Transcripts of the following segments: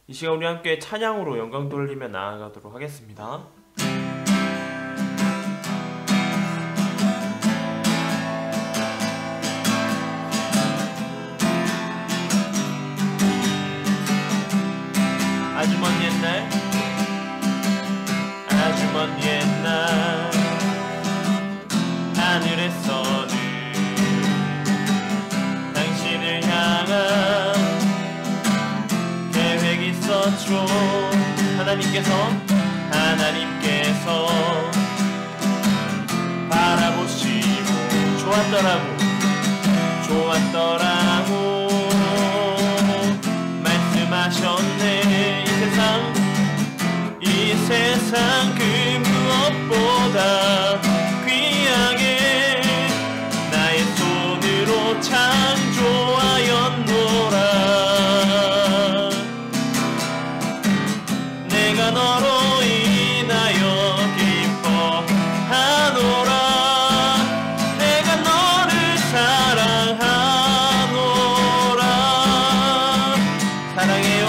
이 시간 우리 함께 찬양으로 영광 돌리며 나아가도록 하겠습니다. 아주 먼 옛날, 아주 먼 옛날 하늘에서는 당신을 향한 계획이 있었죠. 하나님께서 바라보시고 좋았더라고 말씀하셨네. 이 세상 그 무엇보다 귀하게 나의 손으로 창조하였노라. 내가 너로 인하여 기뻐하노라. 내가 너를 사랑하노라. 사랑해요.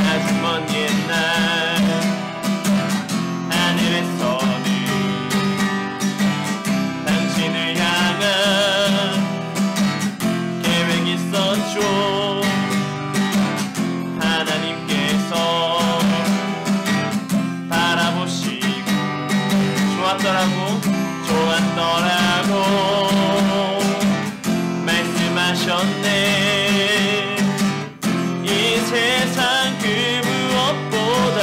아주 먼 옛날 하늘에서는 당신을 향한 계획이 있었죠. 하나님께서 바라보시고 좋았더라고 말씀하셨네. 세상 그 무엇보다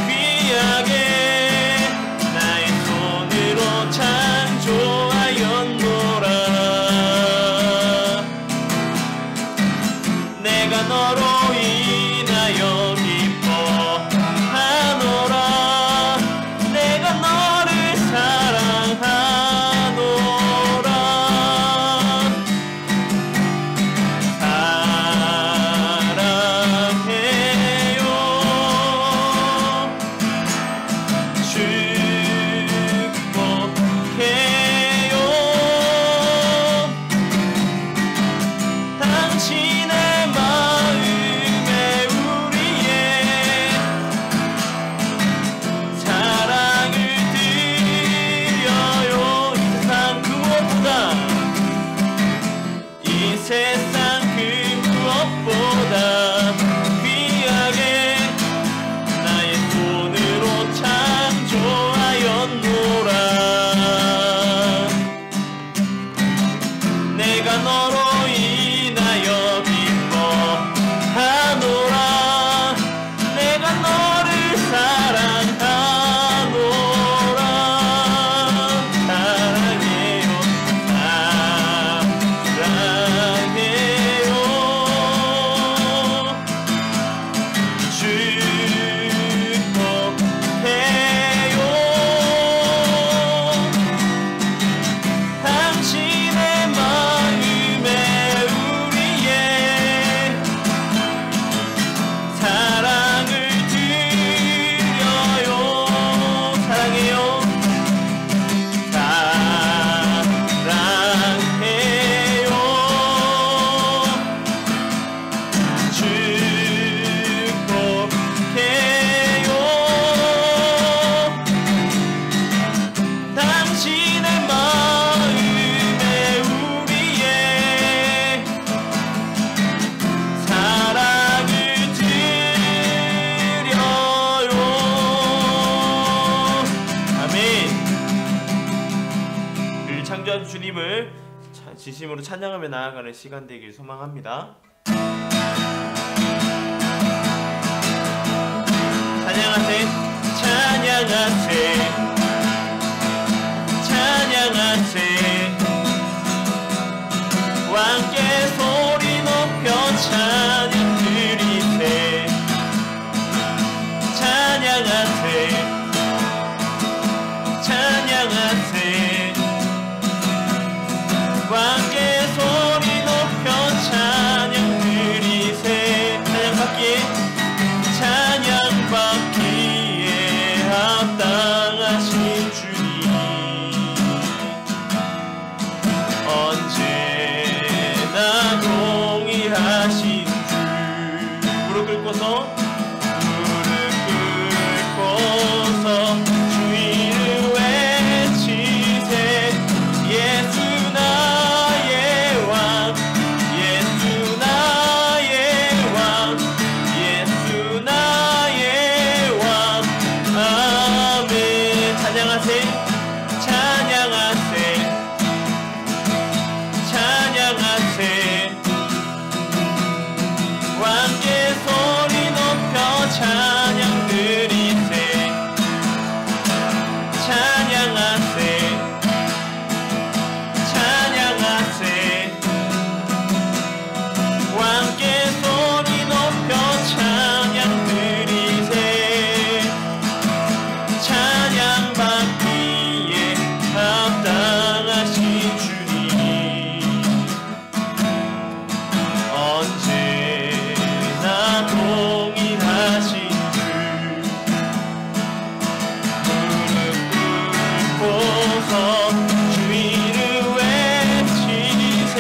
귀하게 나의 손으로 창조하였노라. 내가 너로 인하여 기뻐하노라. 내가 너를 사랑하노라. 세상 그 무엇보다 귀하게 나의 손으로 창조하였노라. 내가 너로 인하여 기뻐하노라. 내가 너를 사랑하노라. 사랑해요. 창조한 주님을 진심으로 찬양하며 나아가는 시간 되길 소망합니다. 찬양하세, 찬양하세. 찬양하세 왕께 소리 높여 찬양 드리세 찬양받기에 합당하신 주님 언제나 동일하신 주 무릎 꿇고서 주의를 외치세 예수 나의 왕 예수 나의 왕 예수 나의 왕 아멘 찬양하세 찬양하세 찬양하세 왕께 소리 높여 찬양 드리세 찬양하세 찬양하세 왕께 소리 높여 찬양 드리세 찬양받기에 합당하신 주님 언제나 동일하신 주 주의를 외치세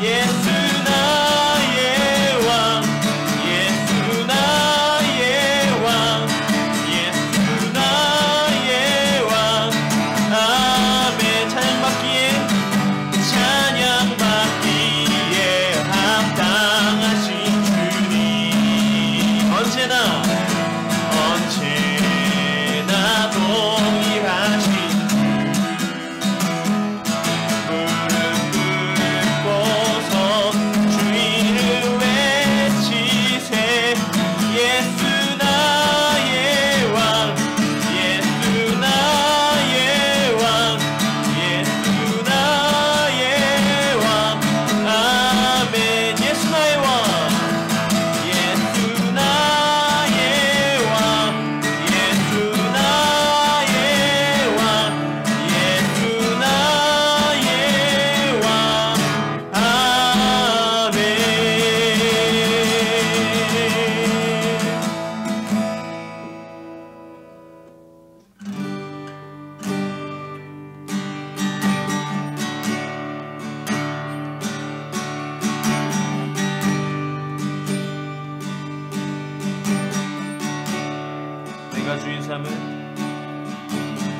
예수 나의 왕 예수 나의 왕 예수 나의 왕 아멘 찬양받기에 합당하신 주님 언제나 동일하신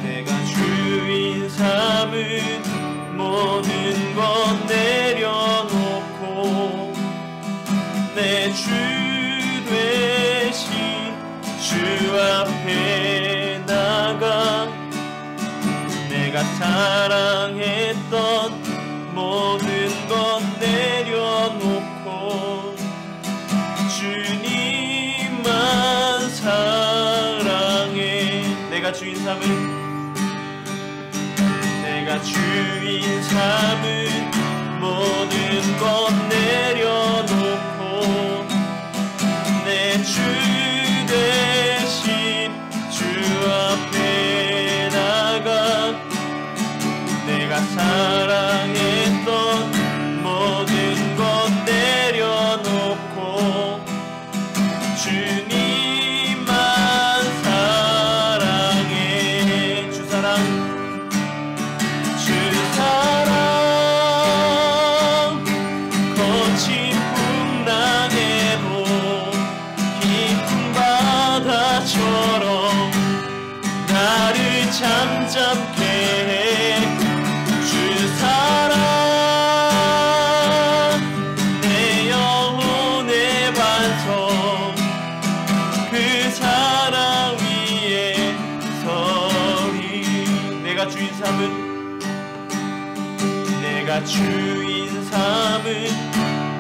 내가 주인 삼은 모든 것 내려놓고 내 주 되신 주 앞에 나가 내가 사랑했던 모든 것 내려놓고 주님만 사랑해 내가 주인 삼은 모든 것 내려놓고 내 주 대신 주 앞에 나가 내가 사랑했던 모든 것 내려놓고 주님만 사랑해 주 사랑 거친 풍랑에도 깊은 바다처럼 나를 잠잠케 해 주 사랑 내 영혼의 반석 그 사랑 위에 서리 내가 주인 삼은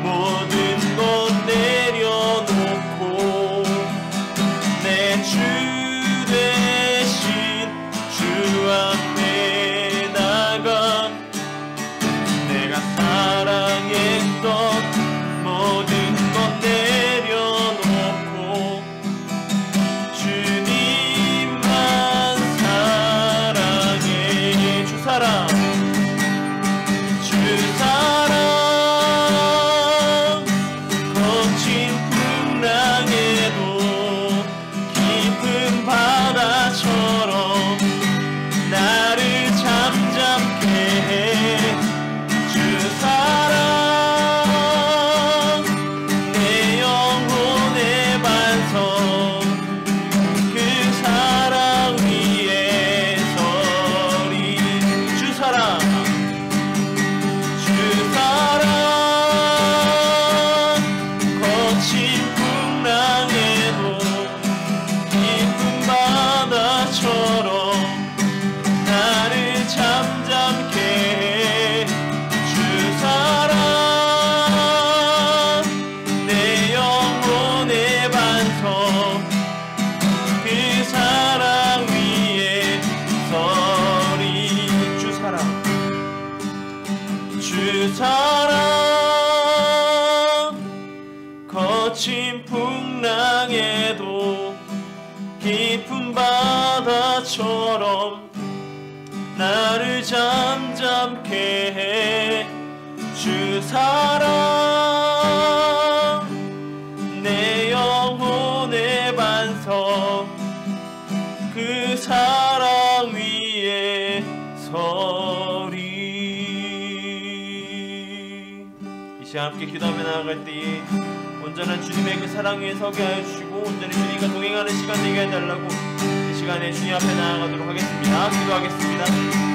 모든 것 내려놓고 내 주 대신 주 앞에 나가 내가 사랑했던 모든 것 내려놓고 주님 위에도 깊은 바다처럼 나를 잠잠케 해. 주 사랑 내 영혼의 반석, 그 사랑 위에 서리. 이 시간 함께 기도하며 나아갈 때에 온전한 주님의 그 사랑 위에 서게 하여 주시고 온전히 주님과 동행하는 시간 되게 해달라고 이 시간에 주님 앞에 나아가도록 하겠습니다. 기도하겠습니다.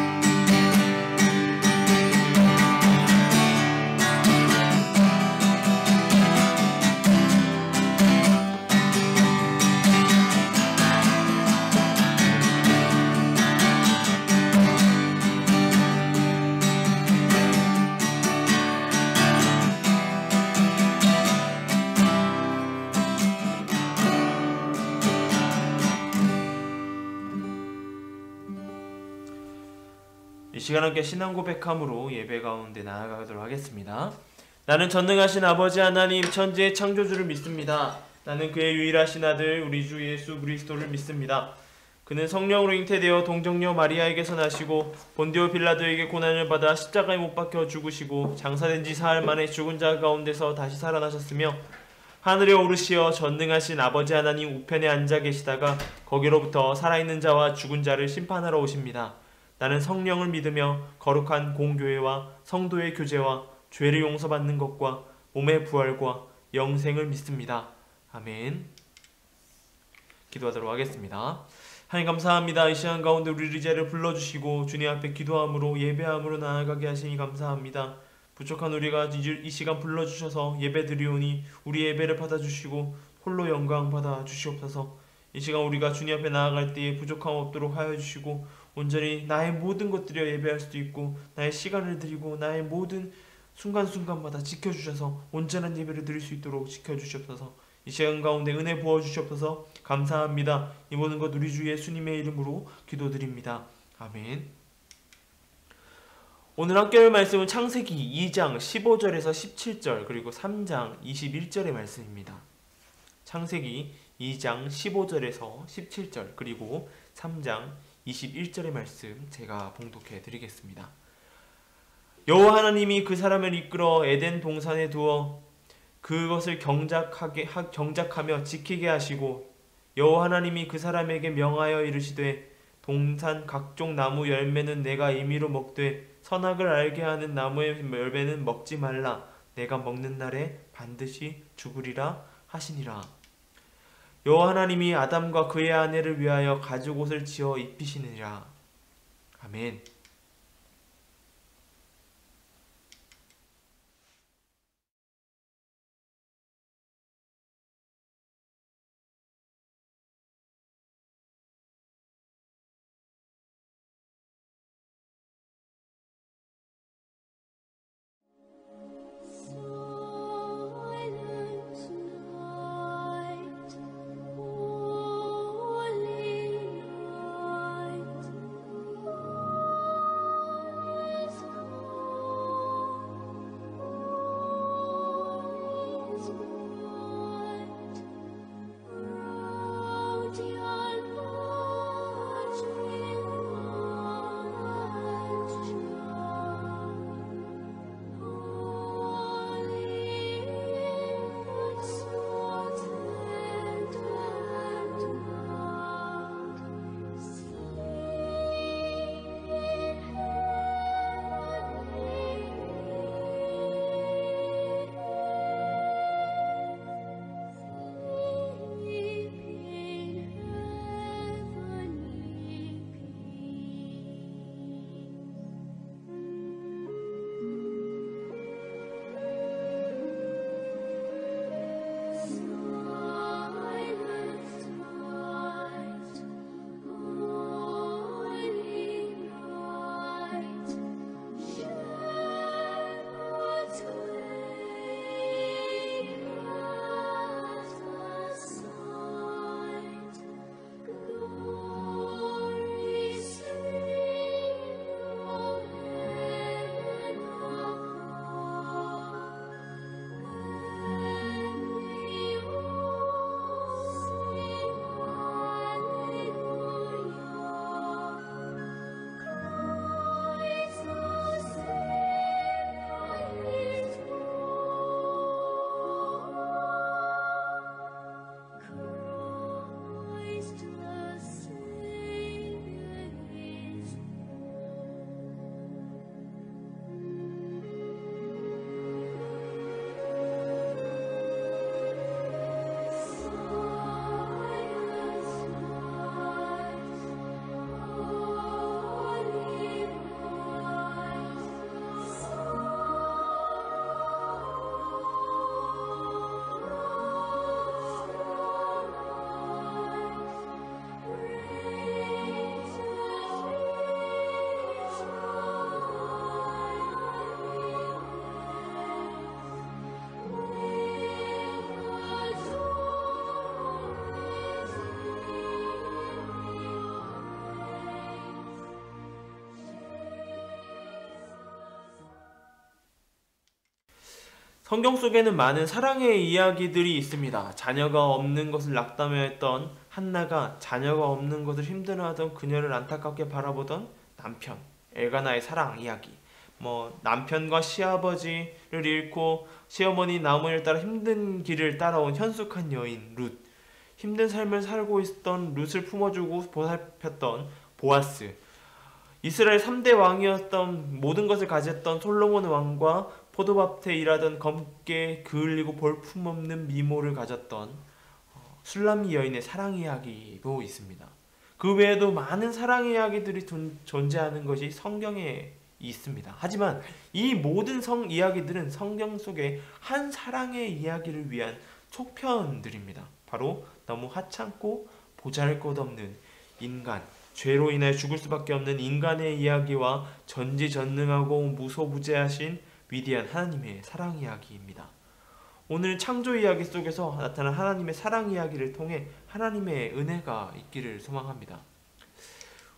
이 시간 함께 신앙 고백함으로 예배 가운데 나아가도록 하겠습니다. 나는 전능하신 아버지 하나님 천지의 창조주를 믿습니다. 나는 그의 유일하신 아들 우리 주 예수 그리스도를 믿습니다. 그는 성령으로 잉태되어 동정녀 마리아에게서 나시고 본디오 빌라도에게 고난을 받아 십자가에 못 박혀 죽으시고 장사된 지 사흘 만에 죽은 자 가운데서 다시 살아나셨으며 하늘에 오르시어 전능하신 아버지 하나님 우편에 앉아 계시다가 거기로부터 살아있는 자와 죽은 자를 심판하러 오십니다. 나는 성령을 믿으며 거룩한 공교회와 성도의 교제와 죄를 용서받는 것과 몸의 부활과 영생을 믿습니다. 아멘. 기도하도록 하겠습니다. 하나님 감사합니다. 이 시간 가운데 우리 리제를 불러주시고 주님 앞에 기도함으로 예배함으로 나아가게 하시니 감사합니다. 부족한 우리가 이 시간 불러주셔서 예배 드리오니 우리 예배를 받아주시고 홀로 영광 받아 주시옵소서. 이 시간 우리가 주님 앞에 나아갈 때에 부족함 없도록 하여 주시고 온전히 나의 모든 것들이여 예배할 수도 있고 나의 시간을 드리고 나의 모든 순간순간마다 지켜주셔서 온전한 예배를 드릴 수 있도록 지켜주시옵소서. 이 시간 가운데 은혜 부어주시옵소서. 감사합니다. 이 모든 것 우리 주 예수님의 이름으로 기도드립니다. 아멘. 오늘 함께 할 말씀은 창세기 2장 15절에서 17절 그리고 3장 21절의 말씀입니다. 창세기 2장 15절에서 17절 그리고 3장 21절의 말씀 제가 봉독해 드리겠습니다. 여호와 하나님이 그 사람을 이끌어 에덴 동산에 두어 그것을 경작하며 지키게 하시고 여호와 하나님이 그 사람에게 명하여 이르시되 동산 각종 나무 열매는 내가 임의로 먹되 선악을 알게 하는 나무의 열매는 먹지 말라. 내가 먹는 날에 반드시 죽으리라 하시니라. 여호와 하나님이 아담과 그의 아내를 위하여 가죽옷을 지어 입히시니라. 아멘. 성경 속에는 많은 사랑의 이야기들이 있습니다. 자녀가 없는 것을 낙담했던 한나가 자녀가 없는 것을 힘들어하던 그녀를 안타깝게 바라보던 남편 엘가나의 사랑 이야기, 남편과 시아버지를 잃고 시어머니 나무를 따라 힘든 길을 따라온 현숙한 여인 룻, 힘든 삶을 살고 있었던 룻을 품어주고 보살폈던 보아스, 이스라엘 3대 왕이었던 모든 것을 가졌던 솔로몬 왕과 포도밭에 일하던 검게 그을리고 볼품없는 미모를 가졌던 술람미 여인의 사랑 이야기도 있습니다. 그 외에도 많은 사랑 이야기들이 존재하는 것이 성경에 있습니다. 하지만 이 모든 이야기들은 성경 속의 한 사랑의 이야기를 위한 속편들입니다. 바로 너무 하찮고 보잘것없는 인간, 죄로 인해 죽을 수밖에 없는 인간의 이야기와 전지전능하고 무소부재하신 위대한 하나님의 사랑 이야기입니다. 오늘 창조 이야기 속에서 나타난 하나님의 사랑 이야기를 통해 하나님의 은혜가 있기를 소망합니다.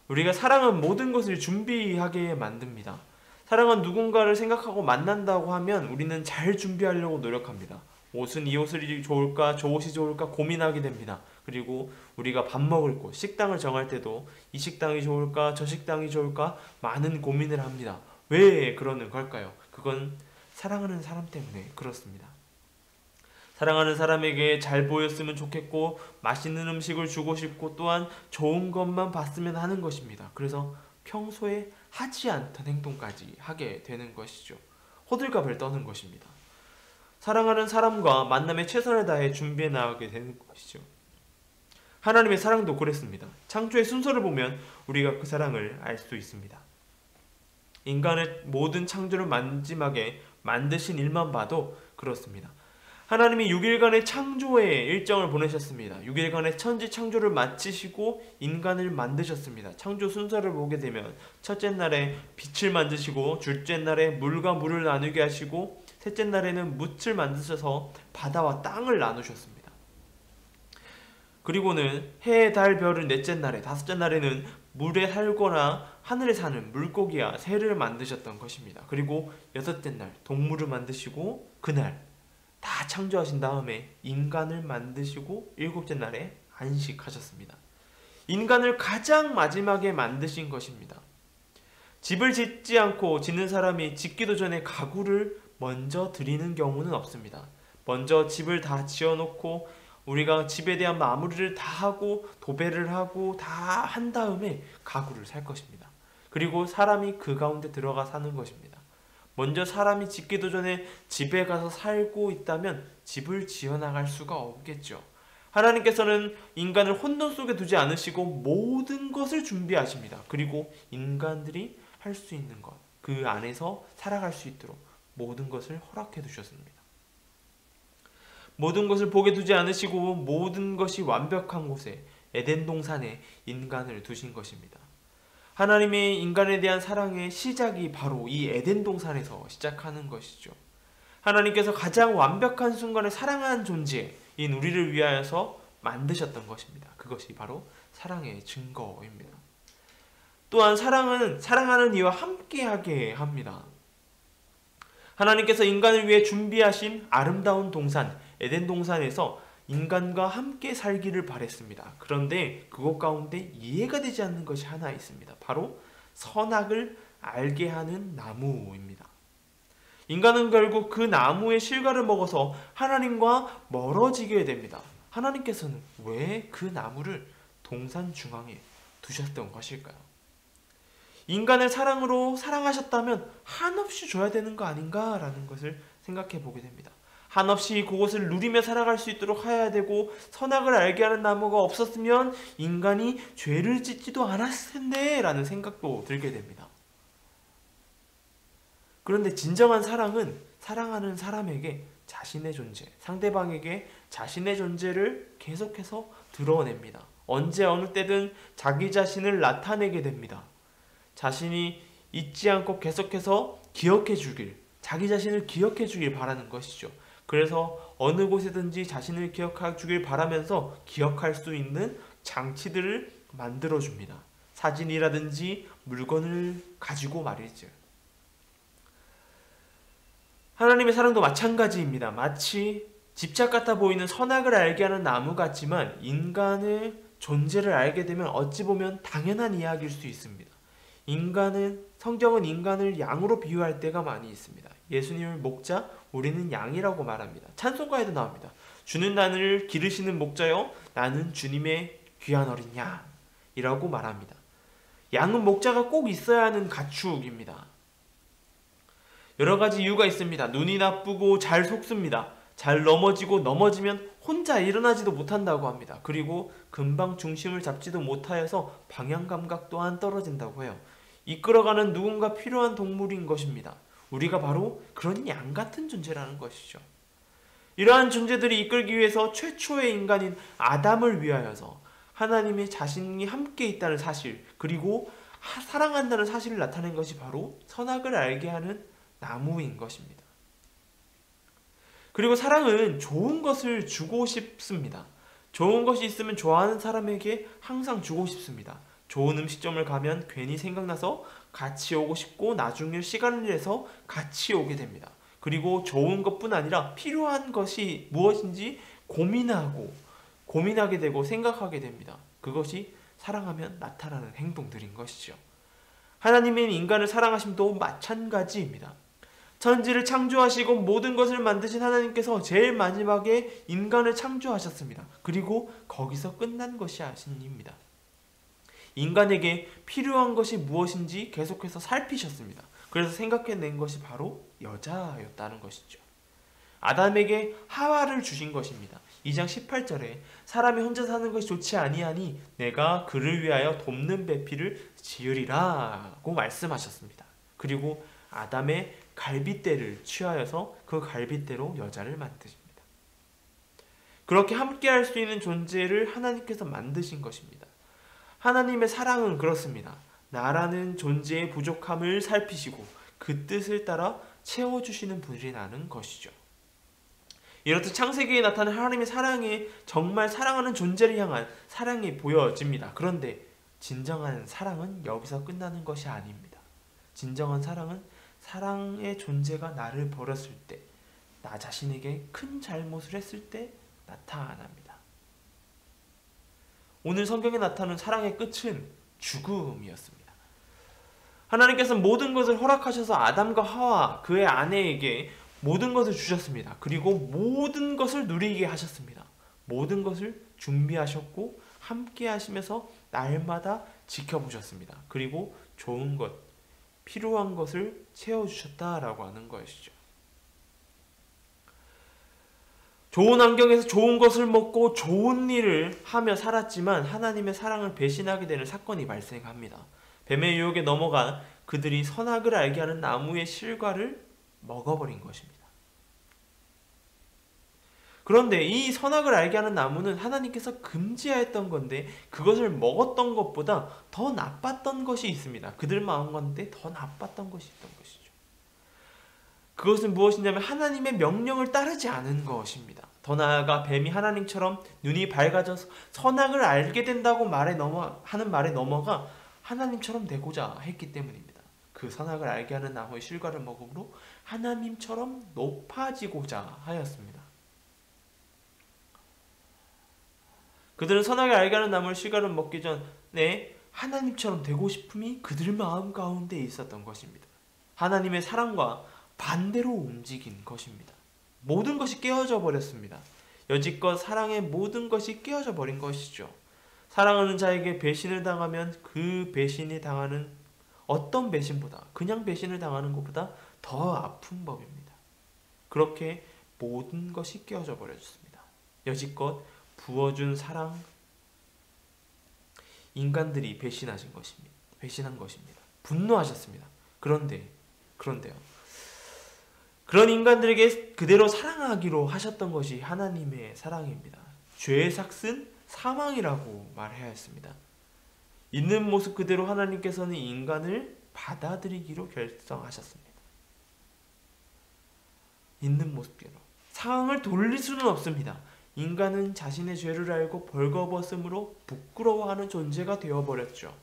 우리가 사랑은 모든 것을 준비하게 만듭니다. 사랑은 누군가를 생각하고 만난다고 하면 우리는 잘 준비하려고 노력합니다. 옷은 이 옷이 좋을까 저 옷이 좋을까 고민하게 됩니다. 그리고 우리가 밥 먹을 곳, 식당을 정할 때도 이 식당이 좋을까 저 식당이 좋을까 많은 고민을 합니다. 왜 그러는 걸까요? 그건 사랑하는 사람 때문에 그렇습니다. 사랑하는 사람에게 잘 보였으면 좋겠고 맛있는 음식을 주고 싶고 또한 좋은 것만 봤으면 하는 것입니다. 그래서 평소에 하지 않던 행동까지 하게 되는 것이죠. 호들갑을 떠는 것입니다. 사랑하는 사람과 만남에 최선을 다해 준비해 나가게 되는 것이죠. 하나님의 사랑도 그랬습니다. 창조의 순서를 보면 우리가 그 사랑을 알 수 있습니다. 인간의 모든 창조를 마지막에 만드신 일만 봐도 그렇습니다. 하나님이 6일간의 창조의 일정을 보내셨습니다. 6일간의 천지 창조를 마치시고 인간을 만드셨습니다. 창조 순서를 보게 되면 첫째 날에 빛을 만드시고 둘째 날에 물과 물을 나누게 하시고 셋째 날에는 뭇을 만드셔서 바다와 땅을 나누셨습니다. 그리고는 해, 달, 별을 넷째 날에 다섯째 날에는 물에 살거나 하늘에 사는 물고기와 새를 만드셨던 것입니다. 그리고 여섯째 날 동물을 만드시고 그날 다 창조하신 다음에 인간을 만드시고 일곱째 날에 안식하셨습니다. 인간을 가장 마지막에 만드신 것입니다. 집을 짓지 않고 짓는 사람이 짓기도 전에 가구를 먼저 드리는 경우는 없습니다. 먼저 집을 다 지어놓고 우리가 집에 대한 마무리를 다 하고 도배를 하고 다 한 다음에 가구를 살 것입니다. 그리고 사람이 그 가운데 들어가 사는 것입니다. 먼저 사람이 짓기도 전에 집에 가서 살고 있다면 집을 지어나갈 수가 없겠죠. 하나님께서는 인간을 혼돈 속에 두지 않으시고 모든 것을 준비하십니다. 그리고 인간들이 할 수 있는 것, 그 안에서 살아갈 수 있도록 모든 것을 허락해 두셨습니다. 모든 것을 보게 두지 않으시고 모든 것이 완벽한 곳에 에덴 동산에 인간을 두신 것입니다. 하나님의 인간에 대한 사랑의 시작이 바로 이 에덴 동산에서 시작하는 것이죠. 하나님께서 가장 완벽한 순간을 사랑한 존재인 우리를 위하여서 만드셨던 것입니다. 그것이 바로 사랑의 증거입니다. 또한 사랑은 사랑하는 이와 함께하게 합니다. 하나님께서 인간을 위해 준비하신 아름다운 동산 에덴 동산에서 인간과 함께 살기를 바랬습니다. 그런데 그것 가운데 이해가 되지 않는 것이 하나 있습니다. 바로 선악을 알게 하는 나무입니다. 인간은 결국 그 나무의 실과를 먹어서 하나님과 멀어지게 됩니다. 하나님께서는 왜 그 나무를 동산 중앙에 두셨던 것일까요? 인간을 사랑으로 사랑하셨다면 한없이 줘야 되는 거 아닌가라는 것을 생각해 보게 됩니다. 한없이 그곳을 누리며 살아갈 수 있도록 해야 되고 선악을 알게 하는 나무가 없었으면 인간이 죄를 짓지도 않았을 텐데 라는 생각도 들게 됩니다. 그런데 진정한 사랑은 사랑하는 사람에게 자신의 존재, 상대방에게 자신의 존재를 계속해서 드러냅니다. 언제 어느 때든 자기 자신을 나타내게 됩니다. 자신이 잊지 않고 계속해서 기억해 주길, 자기 자신을 기억해 주길 바라는 것이죠. 그래서 어느 곳에든지 자신을 기억해 주길 바라면서 기억할 수 있는 장치들을 만들어 줍니다. 사진이라든지 물건을 가지고 말이죠. 하나님의 사랑도 마찬가지입니다. 마치 집착 같아 보이는 선악을 알게 하는 나무 같지만 인간의 존재를 알게 되면 어찌 보면 당연한 이야기일 수 있습니다. 성경은 인간을 양으로 비유할 때가 많이 있습니다. 예수님을 목자, 우리는 양이라고 말합니다. 찬송가에도 나옵니다. 주는 나를 기르시는 목자요, 나는 주님의 귀한 어린 양이라고 말합니다. 양은 목자가 꼭 있어야 하는 가축입니다. 여러 가지 이유가 있습니다. 눈이 나쁘고 잘 속습니다. 잘 넘어지고 넘어지면 혼자 일어나지도 못한다고 합니다. 그리고 금방 중심을 잡지도 못하여서 방향 감각 또한 떨어진다고 해요. 이끌어가는 누군가 필요한 동물인 것입니다. 우리가 바로 그런 양 같은 존재라는 것이죠. 이러한 존재들이 이끌기 위해서 최초의 인간인 아담을 위하여서 하나님의 자신이 함께 있다는 사실, 그리고 사랑한다는 사실을 나타낸 것이 바로 선악을 알게 하는 나무인 것입니다. 그리고 사랑은 좋은 것을 주고 싶습니다. 좋은 것이 있으면 좋아하는 사람에게 항상 주고 싶습니다. 좋은 음식점을 가면 괜히 생각나서 같이 오고 싶고 나중에 시간을 내서 같이 오게 됩니다. 그리고 좋은 것뿐 아니라 필요한 것이 무엇인지 고민하게 되고 생각하게 됩니다. 그것이 사랑하면 나타나는 행동들인 것이죠. 하나님은 인간을 사랑하심도 마찬가지입니다. 천지를 창조하시고 모든 것을 만드신 하나님께서 제일 마지막에 인간을 창조하셨습니다. 그리고 거기서 끝난 것이 아닙니다. 인간에게 필요한 것이 무엇인지 계속해서 살피셨습니다. 그래서 생각해낸 것이 바로 여자였다는 것이죠. 아담에게 하와를 주신 것입니다. 2장 18절에 사람이 혼자 사는 것이 좋지 아니하니 내가 그를 위하여 돕는 배필을 지으리라고 말씀하셨습니다. 그리고 아담의 갈빗대를 취하여서 그 갈빗대로 여자를 만드십니다. 그렇게 함께할 수 있는 존재를 하나님께서 만드신 것입니다. 하나님의 사랑은 그렇습니다. 나라는 존재의 부족함을 살피시고 그 뜻을 따라 채워주시는 분이라는 것이죠. 이렇듯 창세기에 나타난 하나님의 사랑이 정말 사랑하는 존재를 향한 사랑이 보여집니다. 그런데 진정한 사랑은 여기서 끝나는 것이 아닙니다. 진정한 사랑은 사랑의 존재가 나를 버렸을 때, 나 자신에게 큰 잘못을 했을 때 나타납니다. 오늘 성경에 나타나는 사랑의 끝은 죽음이었습니다. 하나님께서 모든 것을 허락하셔서 아담과 하와 그의 아내에게 모든 것을 주셨습니다. 그리고 모든 것을 누리게 하셨습니다. 모든 것을 준비하셨고 함께 하시면서 날마다 지켜보셨습니다. 그리고 좋은 것, 필요한 것을 채워주셨다라고 하는 것이죠. 좋은 환경에서 좋은 것을 먹고 좋은 일을 하며 살았지만 하나님의 사랑을 배신하게 되는 사건이 발생합니다. 뱀의 유혹에 넘어가 그들이 선악을 알게 하는 나무의 실과를 먹어버린 것입니다. 그런데 이 선악을 알게 하는 나무는 하나님께서 금지하였던 건데 그것을 먹었던 것보다 더 나빴던 것이 있습니다. 그들 마음 가운데 더 나빴던 것이 있던 것이죠. 그것은 무엇이냐면 하나님의 명령을 따르지 않은 것입니다. 더 나아가 뱀이 하나님처럼 눈이 밝아져서 선악을 알게 된다고 하는 말에 넘어가 하나님처럼 되고자 했기 때문입니다. 그 선악을 알게 하는 나무의 실과를 먹음으로 하나님처럼 높아지고자 하였습니다. 그들은 선악을 알게 하는 나무의 실과를 먹기 전에 하나님처럼 되고 싶음이 그들 마음 가운데 있었던 것입니다. 하나님의 사랑과 반대로 움직인 것입니다. 모든 것이 깨어져 버렸습니다. 여지껏 사랑의 모든 것이 깨어져 버린 것이죠. 사랑하는 자에게 배신을 당하면 그 배신이 당하는 어떤 배신보다, 그냥 배신을 당하는 것보다 더 아픈 법입니다. 그렇게 모든 것이 깨어져 버렸습니다. 여지껏 부어준 사랑, 인간들이 배신한 것입니다. 분노하셨습니다. 그런데요. 그런 인간들에게 그대로 사랑하기로 하셨던 것이 하나님의 사랑입니다. 죄의 삭은 사망이라고 말해야 했습니다. 있는 모습 그대로 하나님께서는 인간을 받아들이기로 결정하셨습니다. 있는 모습대로. 상황을 돌릴 수는 없습니다. 인간은 자신의 죄를 알고 벌거벗음으로 부끄러워하는 존재가 되어버렸죠.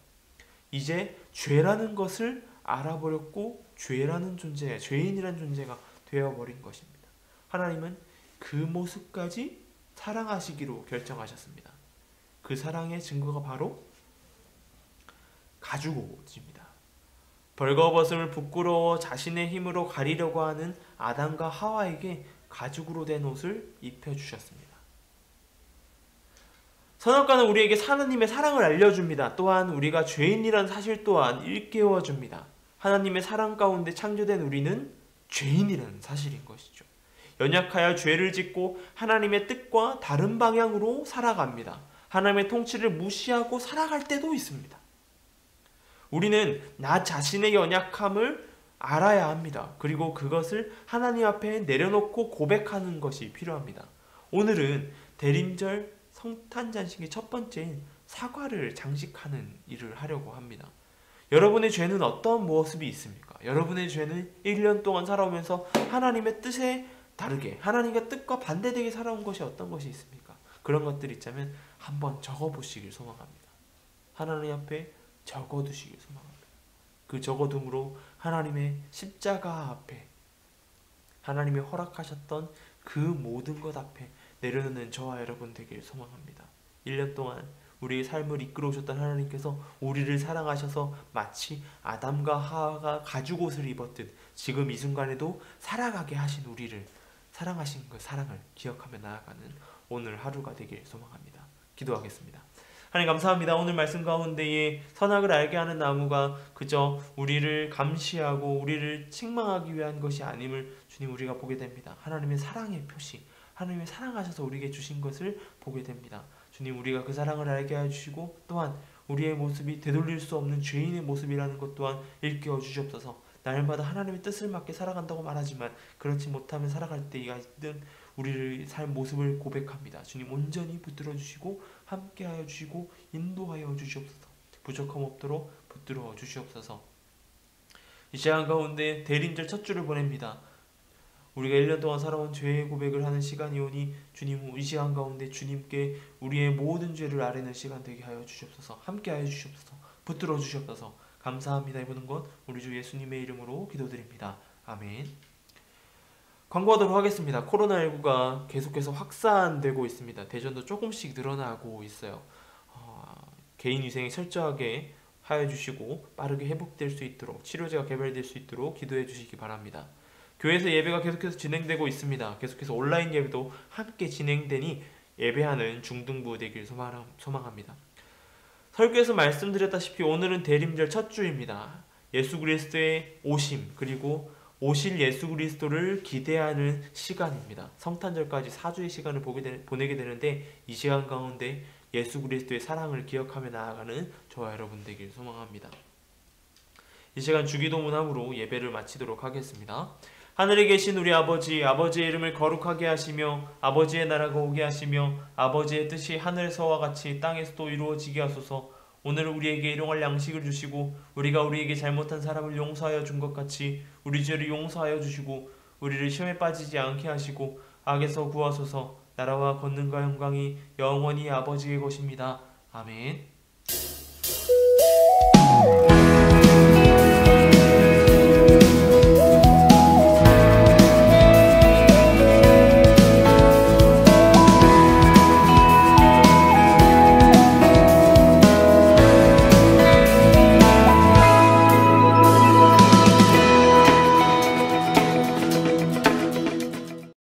이제 죄라는 것을 알아버렸고 죄인이라는 존재가 되어버린 것입니다. 하나님은 그 모습까지 사랑하시기로 결정하셨습니다. 그 사랑의 증거가 바로 가죽옷입니다. 벌거벗음을 부끄러워 자신의 힘으로 가리려고 하는 아담과 하와에게 가죽으로 된 옷을 입혀주셨습니다. 선악과는 우리에게 하나님의 사랑을 알려줍니다. 또한 우리가 죄인이라는 사실 또한 일깨워줍니다. 하나님의 사랑 가운데 창조된 우리는 죄인이라는 사실인 것이죠. 연약하여 죄를 짓고 하나님의 뜻과 다른 방향으로 살아갑니다. 하나님의 통치를 무시하고 살아갈 때도 있습니다. 우리는 나 자신의 연약함을 알아야 합니다. 그리고 그것을 하나님 앞에 내려놓고 고백하는 것이 필요합니다. 오늘은 대림절 성탄잔식의 첫 번째인 사과를 장식하는 일을 하려고 합니다. 여러분의 죄는 어떤 모습이 있습니까? 여러분의 죄는 1년 동안 살아오면서 하나님의 뜻에 다르게, 하나님의 뜻과 반대되게 살아온 것이 어떤 것이 있습니까? 그런 것들이 있다면 한번 적어보시길 소망합니다. 하나님 앞에 적어두시길 소망합니다. 그 적어둠으로 하나님의 십자가 앞에, 하나님이 허락하셨던 그 모든 것 앞에 내려놓는 저와 여러분 되길 소망합니다. 1년 동안 우리의 삶을 이끌어 오셨던 하나님께서 우리를 사랑하셔서 마치 아담과 하와가 가죽옷을 입었듯 지금 이 순간에도 살아가게 하신 우리를, 사랑하신 그 사랑을 기억하며 나아가는 오늘 하루가 되길 소망합니다. 기도하겠습니다. 하나님 감사합니다. 오늘 말씀 가운데에 선악을 알게 하는 나무가 그저 우리를 감시하고 우리를 책망하기 위한 것이 아님을 주님 우리가 보게 됩니다. 하나님의 사랑의 표시, 하나님이 사랑하셔서 우리에게 주신 것을 보게 됩니다. 주님 우리가 그 사랑을 알게 해주시고 또한 우리의 모습이 되돌릴 수 없는 죄인의 모습이라는 것 또한 일깨워 주시옵소서. 날마다 하나님의 뜻을 맞게 살아간다고 말하지만 그렇지 못하면 살아갈 때가 있든 우리의 삶 모습을 고백합니다. 주님 온전히 붙들어 주시고 함께하여 주시고 인도하여 주시옵소서. 부족함 없도록 붙들어 주시옵소서. 이 시간 가운데 대림절 첫 주를 보냅니다. 우리가 1년 동안 살아온 죄의 고백을 하는 시간이 오니 주님 이 시간 가운데 주님께 우리의 모든 죄를 아뢰는 시간 되게 하여 주시옵소서. 함께하여 주시옵소서. 붙들어 주시옵소서. 감사합니다. 이 모든 것 우리 주 예수님의 이름으로 기도드립니다. 아멘. 광고하도록 하겠습니다. 코로나19가 계속해서 확산되고 있습니다. 대전도 조금씩 늘어나고 있어요. 개인 위생에 철저하게 하여 주시고 빠르게 회복될 수 있도록, 치료제가 개발될 수 있도록 기도해 주시기 바랍니다. 교회에서 예배가 계속해서 진행되고 있습니다. 계속해서 온라인 예배도 함께 진행되니 예배하는 중등부 되길 소망합니다. 설교에서 말씀드렸다시피 오늘은 대림절 첫 주입니다. 예수 그리스도의 오심, 그리고 오실 예수 그리스도를 기대하는 시간입니다. 성탄절까지 4주의 시간을 보내게 되는데 이 시간 가운데 예수 그리스도의 사랑을 기억하며 나아가는 저와 여러분 되길 소망합니다. 이 시간 주기도 문함으로 예배를 마치도록 하겠습니다. 하늘에 계신 우리 아버지, 아버지의 이름을 거룩하게 하시며 아버지의 나라가 오게 하시며 아버지의 뜻이 하늘에서와 같이 땅에서도 이루어지게 하소서. 오늘 우리에게 일용할 양식을 주시고 우리가 우리에게 잘못한 사람을 용서하여 준 것 같이 우리 죄를 용서하여 주시고 우리를 시험에 빠지지 않게 하시고 악에서 구하소서. 나라와 권능과 영광이 영원히 아버지의 것입니다. 아멘.